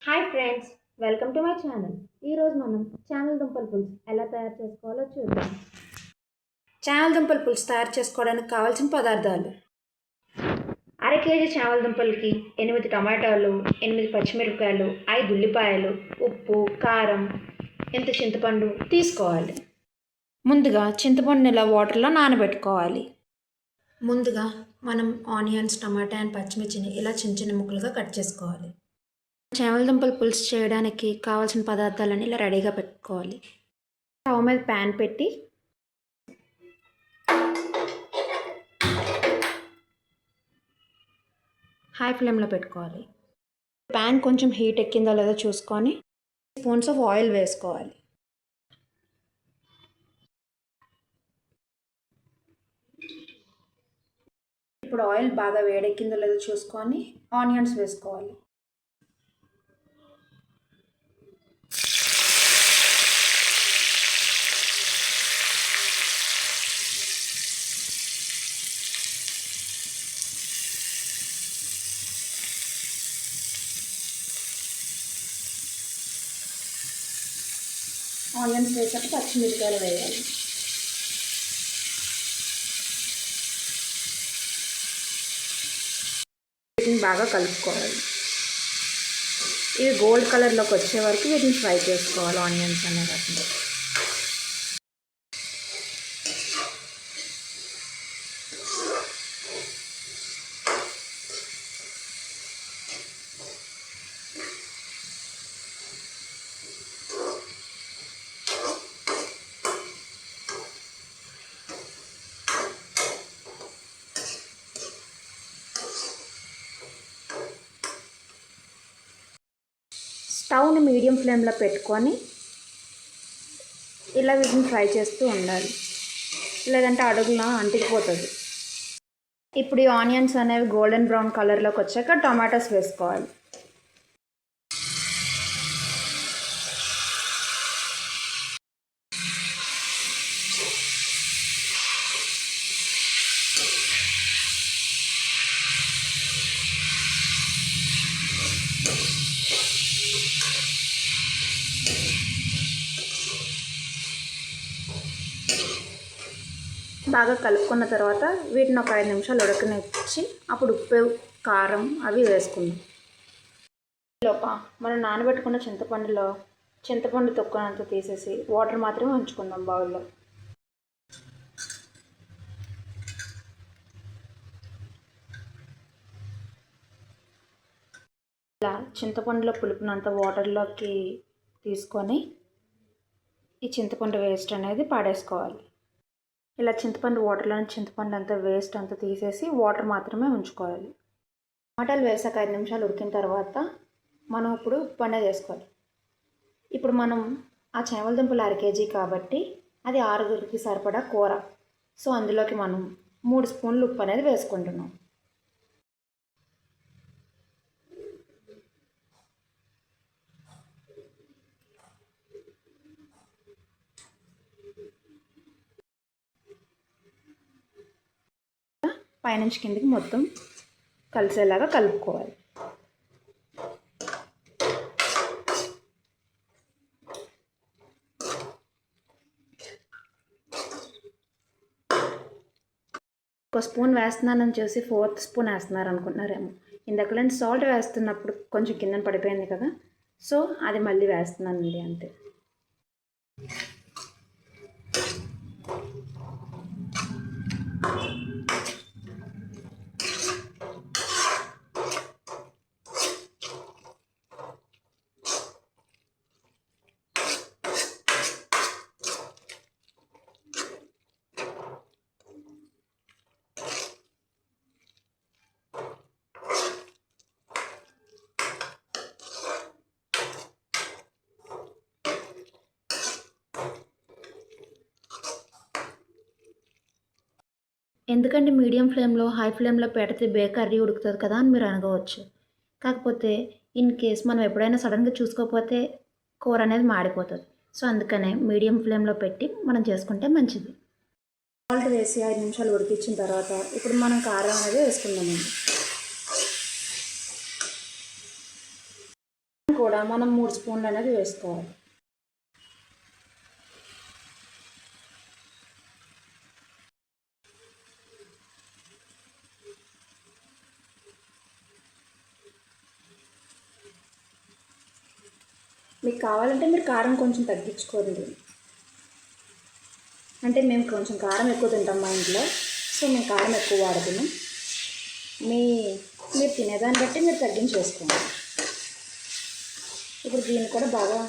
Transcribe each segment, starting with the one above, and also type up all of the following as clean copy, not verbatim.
Hi friends, welcome to my channel. ఈరోజు మనం చామల దుంపల పులుసు ఎలా తయారు చేసుకోవాలో చూద్దాం. చామల దుంపల పులుసు తయారు చేసుకోవడానికి కావాల్సిన పదార్థాలు: అర కేజీ చామల దుంపలకి 8 టమాటాలు, 8 పచ్చిమిరపకాయలు, 5 ఉల్లిపాయలు, ఉప్పు, కారం, ఇంత చింతపండు తీసుకోవాలి. ముందుగా చింతపండుని ఇలా వాటర్లో నానబెట్టుకోవాలి. ముందుగా మనం ఆనియన్స్, టమాటా అండ్ పచ్చిమిర్చిని ఇలా చిన్న చిన్న ముక్కలుగా కట్ చేసుకోవాలి. చామల దుంపల పులుసు చేయడానికి కావాల్సిన పదార్థాలన్నీ ఇలా రెడీగా పెట్టుకోవాలి. స్టవ్ మీద ప్యాన్ పెట్టి హై ఫ్లేమ్లో పెట్టుకోవాలి. ప్యాన్ కొంచెం హీట్ ఎక్కిందో లేదో చూసుకొని స్పూన్స్ ఆఫ్ ఆయిల్ వేసుకోవాలి. ఇప్పుడు ఆయిల్ బాగా వేడెక్కిందో లేదో చూసుకొని ఆనియన్స్ వేసుకోవాలి. ఆనియన్స్ వేసాక పచ్చిమిరపకాయలు వేయాలి. వీటిని బాగా కలుపుకోవాలి. ఇవి గోల్డ్ కలర్లోకి వచ్చే వరకు వీటిని ఫ్రై చేసుకోవాలి. ఆనియన్స్ అనే వాటిని స్టవ్ని మీడియం ఫ్లేమ్లో పెట్టుకొని ఇలా వీటిని ఫ్రై చేస్తూ ఉండాలి, లేదంటే అడుగున అంటికిపోతుంది. ఇప్పుడు ఈ ఆనియన్స్ అనేవి గోల్డెన్ బ్రౌన్ కలర్లోకి వచ్చాక టమాటాస్ వేసుకోవాలి. బాగా కలుపుకున్న తర్వాత వీటిని ఒక 5 నిమిషాలు ఉడకనిచ్చి అప్పుడు ఉప్పు, కారం అవి వేసుకుందాం. లోప మనం నానబెట్టుకున్న చింతపండు తొక్కనంతా తీసేసి వాటర్ మాత్రమే ఉంచుకుందాం బౌల్లో. ఇలా చింతపండులో పులుపునంత వాటర్లోకి తీసుకొని ఈ చింతపండు వేస్ట్ అనేది పాడేసుకోవాలి. ఇలా చింతపండు అంతా వేస్ట్ అంతా తీసేసి వాటర్ మాత్రమే ఉంచుకోవాలి. టమాటాలు వేసాక 5 నిమిషాలు ఉడికిన తర్వాత మనం ఇప్పుడు ఉప్పు అనేది వేసుకోవాలి. ఇప్పుడు మనం ఆ చామల దుంపలు 1/2 కేజీ కాబట్టి అది 6గురికి సరిపడా కూర. సో అందులోకి మనం 3 స్పూన్లు ఉప్పు అనేది వేసుకుంటున్నాం. పైనుంచి కిందికి మొత్తం కలిసేలాగా కలుపుకోవాలి. ఒక స్పూన్ వేస్తున్నానని చూసి 4th స్పూన్ వేస్తున్నారు అనుకుంటున్నారేమో. ఇందాక సాల్ట్ వేస్తున్నప్పుడు కొంచెం కిందన పడిపోయింది కదా, సో అది మళ్ళీ వేస్తున్నానండి అంతే. ఎందుకంటే మీడియం ఫ్లేమ్లో హై ఫ్లేమ్లో పెడితే కర్రీ ఉడుకుతుంది కదా అని మీరు అనవచ్చు. కాకపోతే ఇన్ కేస్ మనం ఎప్పుడైనా సడన్గా చూసుకోకపోతే కూర అనేది మాడిపోతుంది. సో అందుకనే మీడియం ఫ్లేమ్లో పెట్టి మనం చేసుకుంటే మంచిది. సాల్ట్ వేసి 5 నిమిషాలు ఉడికించిన తర్వాత ఇప్పుడు మనం కారం అనేది వేసుకుందామండి. కూడా మనం 3 స్పూన్లు అనేది వేసుకోవాలి. మీకు కావాలంటే మీరు కారం కొంచెం తగ్గించుకోండి. అంటే మేము కొంచెం కారం ఎక్కువ తింటాం మా ఇంట్లో, సో మేము కారం ఎక్కువ వాడుతున్నాం. మీరు తినేదాన్ని బట్టి మీరు తగ్గించేసుకోండి. ఇప్పుడు దీన్ని కూడా బాగా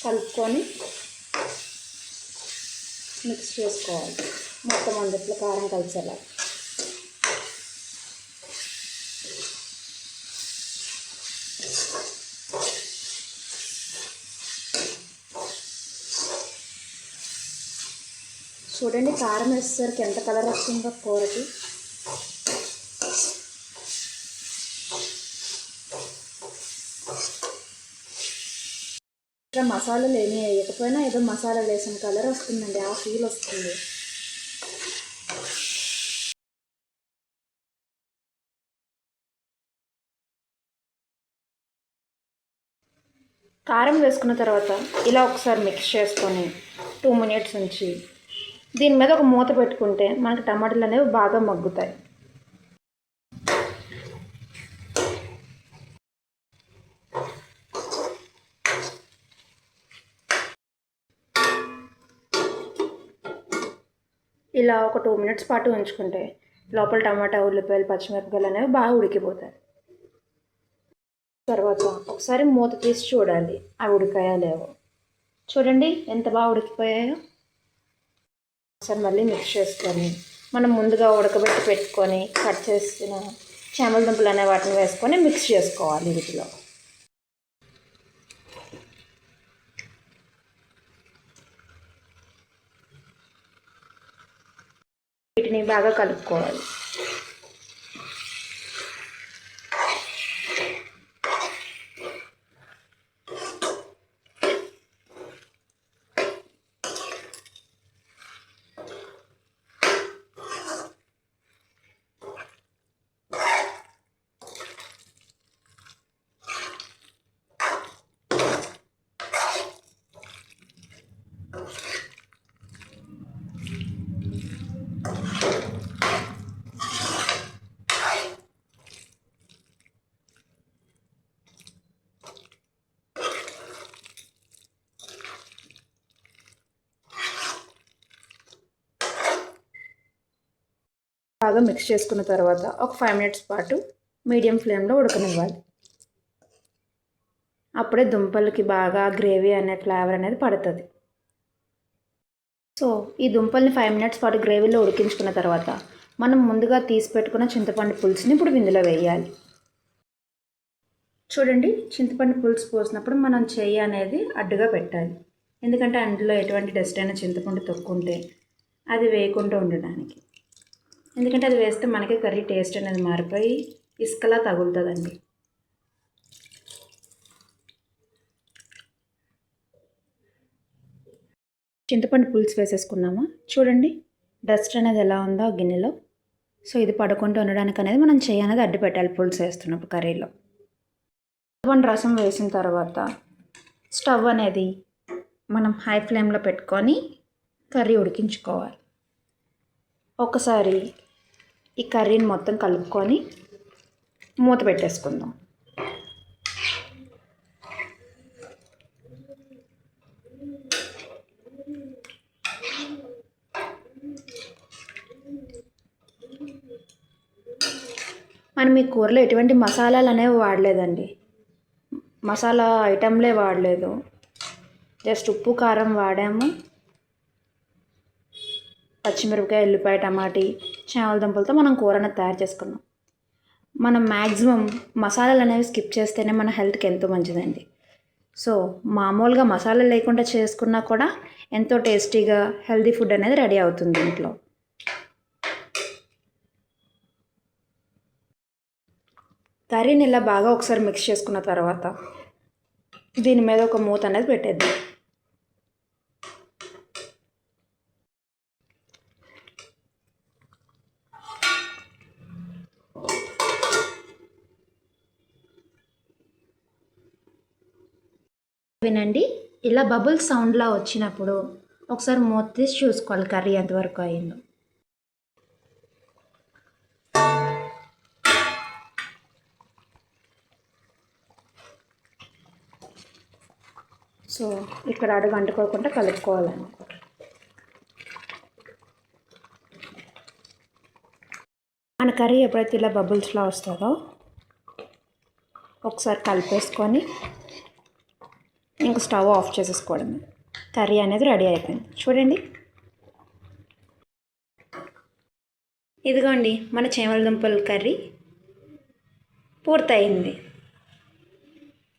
కలుపుకొని మిక్స్ చేసుకోవాలి, మొత్తం అందుట్లో కారం కలిసేలా. చూడండి కారం వేసేసరికి ఎంత కలర్ వస్తుందో కూరకి. ఇక్కడ మసాలాలు ఏమీ వేయకపోయినా ఏదో మసాలాలు వేసిన కలర్ వస్తుందండి, ఆ ఫీల్ వస్తుంది. కారం వేసుకున్న తర్వాత ఇలా ఒకసారి మిక్స్ చేసుకొని 2 మినిట్స్ ఉంచి దీని మీద ఒక మూత పెట్టుకుంటే మనకి టమాటాలు అనేవి బాగా మగ్గుతాయి. ఇలా ఒక 2 మినిట్స్ పాటు ఉంచుకుంటే లోపల టమాటా, ఉల్లిపాయలు, పచ్చిమిరపకాయలు అనేవి బాగా ఉడికిపోతాయి. తర్వాత ఒకసారి మూత తీసి చూడాలి అవి ఉడికాయో లేవో. చూడండి ఎంత బాగా ఉడికిపోయాయో. ఒకసారి మళ్ళీ మిక్స్ చేసుకొని మనం ముందుగా ఉడకబెట్టి పెట్టుకొని కట్ చేసిన చామల దుంపలు అనే వాటిని వేసుకొని మిక్స్ చేసుకోవాలి వీటిలో. వీటిని బాగా కలుపుకోవాలి. బాగా మిక్స్ చేసుకున్న తర్వాత ఒక 5 మినిట్స్ పాటు మీడియం ఫ్లేమ్లో ఉడకనివ్వాలి. అప్పుడే దుంపలకి బాగా గ్రేవీ అనే ఫ్లేవర్ అనేది పడుతుంది. సో ఈ దుంపల్ని 5 మినిట్స్ పాటు గ్రేవీలో ఉడికించుకున్న తర్వాత మనం ముందుగా తీసి పెట్టుకున్న చింతపండు పులుసుని ఇప్పుడు ఇందులో వేయాలి. చూడండి చింతపండు పులుసు పోసినప్పుడు మనం చెయ్యి అనేది అడ్డుగా పెట్టాలి, ఎందుకంటే అందులో ఎటువంటి డస్ట్ అయినా చింతపండు తొక్కుంటే అది వేయకుండా ఉండడానికి. ఎందుకంటే అది వేస్తే మనకి కర్రీ టేస్ట్ అనేది మారిపోయి ఇసుకలా తగులుతుందండి. చింతపండు పులుసు వేసేసుకున్నామా, చూడండి డస్ట్ అనేది ఎలా ఉందో ఆ గిన్నెలో. సో ఇది పడకుండా ఉండడానికి అనేది మనం చెయ్యి అనేది అడ్డు పెట్టాలి పులుసు వేస్తున్నప్పుడు కర్రీలో. చింతపండు రసం వేసిన తర్వాత స్టవ్ అనేది మనం హై ఫ్లేమ్లో పెట్టుకొని కర్రీ ఉడికించుకోవాలి. ఒకసారి ఈ కర్రీని మొత్తం కలుపుకొని మూత పెట్టేసుకుందాం. మనం ఈ కూరలో ఎటువంటి మసాలాలు అనేవి వాడలేదండి, మసాలా ఐటెంలే వాడలేదు, జస్ట్ ఉప్పు కారం వాడాము, పచ్చిమిరపకాయ, ఎల్లిపాయ, టమాటీ, చామల దుంపలతో మనం కూర అనేది తయారు చేసుకున్నాం. మనం మ్యాక్సిమం మసాలాలు అనేవి స్కిప్ చేస్తేనే మన హెల్త్కి ఎంతో మంచిదండి. సో మామూలుగా మసాలా లేకుండా చేసుకున్నా కూడా ఎంతో టేస్టీగా హెల్తీ ఫుడ్ అనేది రెడీ అవుతుంది ఇంట్లో. కర్రీని ఇలా బాగా ఒకసారి మిక్స్ చేసుకున్న తర్వాత దీని మీద ఒక మూత అనేది పెట్టేద్దాం. వినండి, ఇలా బబుల్స్ సౌండ్లా వచ్చినప్పుడు ఒకసారి మూత తీసి చూసుకోవాలి కర్రీ ఎంతవరకు అయిందో. సో ఇక్కడ అడుగు అంటుకోకుండా కలుపుకోవాలన్నమాట. మన కర్రీ ఎప్పుడైతే ఇలా బబుల్స్లా వస్తుందో ఒకసారి కలిపేసుకొని ఇంక స్టవ్ ఆఫ్ చేసేసుకోవడమే. కర్రీ అనేది రెడీ అయిపోయింది. చూడండి, ఇదిగోండి మన చేమల దుంపల కర్రీ పూర్తయింది.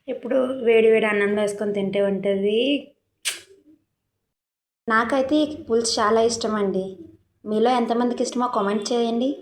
ఇప్పుడు వేడి వేడి అన్నంలో వేసుకొని తింటే ఉంటుంది. నాకైతే ఈ పులుసు చాలా ఇష్టం అండి. మీలో ఎంతమందికి ఇష్టమో కామెంట్ చేయండి.